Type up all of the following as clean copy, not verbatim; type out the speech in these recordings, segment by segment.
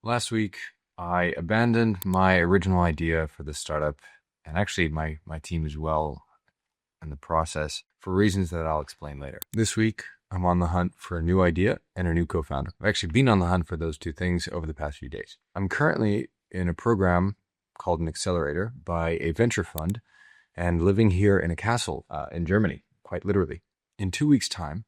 Last week, I abandoned my original idea for the startup and actually my team as well in the process for reasons that I'll explain later. This week, I'm on the hunt for a new idea and a new co-founder. I've actually been on the hunt for those two things over the past few days. I'm currently in a program called an accelerator by a venture fund and living here in a castle in Germany, quite literally. In 2 weeks' time,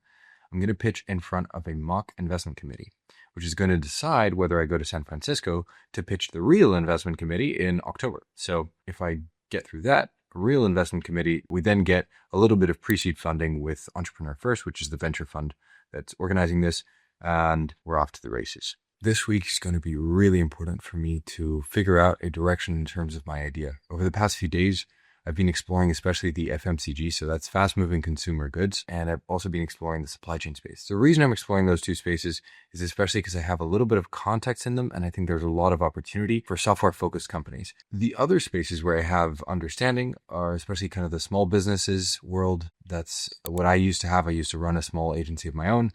I'm going to pitch in front of a mock investment committee, which is going to decide whether I go to San Francisco to pitch the real investment committee in October. So if I get through that real investment committee, we then get a little bit of pre-seed funding with Entrepreneur First, which is the venture fund that's organizing this, and we're off to the races. This week is going to be really important for me to figure out a direction in terms of my idea. Over the past few days, I've been exploring especially the FMCG, so that's fast-moving consumer goods, and I've also been exploring the supply chain space. The reason I'm exploring those two spaces is especially because I have a little bit of context in them, and I think there's a lot of opportunity for software-focused companies. The other spaces where I have understanding are especially kind of the small businesses world. That's what I used to have. I used to run a small agency of my own,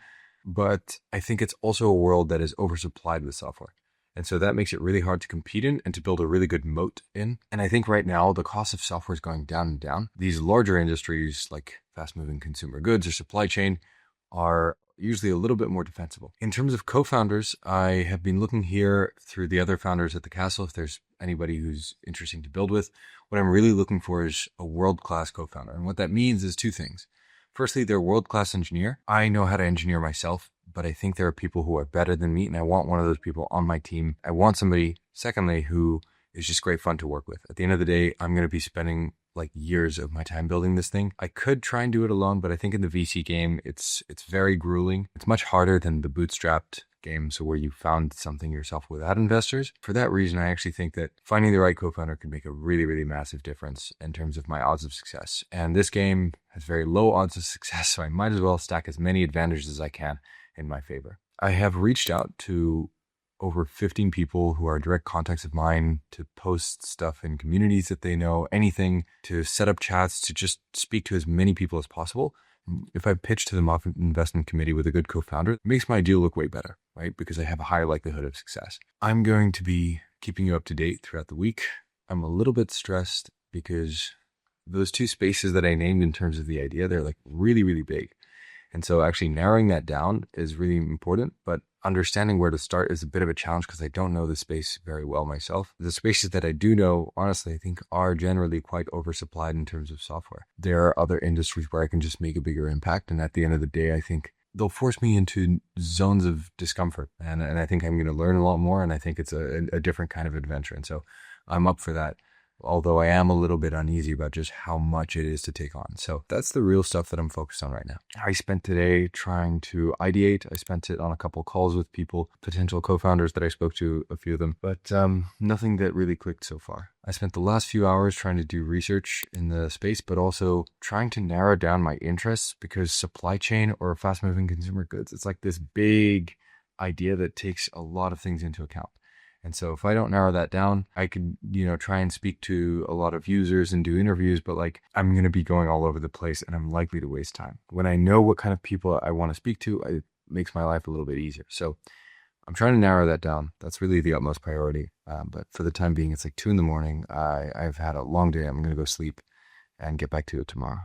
but I think it's also a world that is oversupplied with software. And so that makes it really hard to compete in and to build a really good moat in. And I think right now the cost of software is going down and down. These larger industries like fast moving consumer goods or supply chain are usually a little bit more defensible. In terms of co-founders, I have been looking here through the other founders at the castle if there's anybody who's interesting to build with. What I'm really looking for is a world-class co-founder. And what that means is two things. Firstly, they're a world-class engineer. I know how to engineer myself, but I think there are people who are better than me, and I want one of those people on my team. I want somebody, secondly, who is just great fun to work with. At the end of the day, I'm going to be spending like years of my time building this thing. I could try and do it alone, but I think in the VC game, it's very grueling. It's much harder than the bootstrapped game, so where you found something yourself without investors. For that reason, I actually think that finding the right co-founder can make a really, really massive difference in terms of my odds of success. And this game has very low odds of success, so I might as well stack as many advantages as I can in my favor. I have reached out to over 15 people who are direct contacts of mine to post stuff in communities that they know, anything, to set up chats, to just speak to as many people as possible. If I pitch to the mock investment committee with a good co-founder, it makes my deal look way better, right? Because I have a higher likelihood of success. I'm going to be keeping you up to date throughout the week. I'm a little bit stressed because those two spaces that I named in terms of the idea, they're like really, really big. And so actually narrowing that down is really important, but understanding where to start is a bit of a challenge because I don't know the space very well myself. The spaces that I do know, honestly, I think are generally quite oversupplied in terms of software. There are other industries where I can just make a bigger impact. And at the end of the day, I think they'll force me into zones of discomfort. And I think I'm going to learn a lot more. And I think it's a different kind of adventure. And so I'm up for that. Although I am a little bit uneasy about just how much it is to take on. So that's the real stuff that I'm focused on right now. I spent today trying to ideate. I spent it on a couple calls with people, potential co-founders that I spoke to, a few of them, but nothing that really clicked so far. I spent the last few hours trying to do research in the space, but also trying to narrow down my interests because supply chain or fast moving consumer goods, it's like this big idea that takes a lot of things into account. And so if I don't narrow that down, I could, try and speak to a lot of users and do interviews, but like I'm going to be going all over the place and I'm likely to waste time. When I know what kind of people I want to speak to, it makes my life a little bit easier. So I'm trying to narrow that down. That's really the utmost priority. But for the time being, it's like 2 a.m. I've had a long day. I'm going to go sleep and get back to it tomorrow.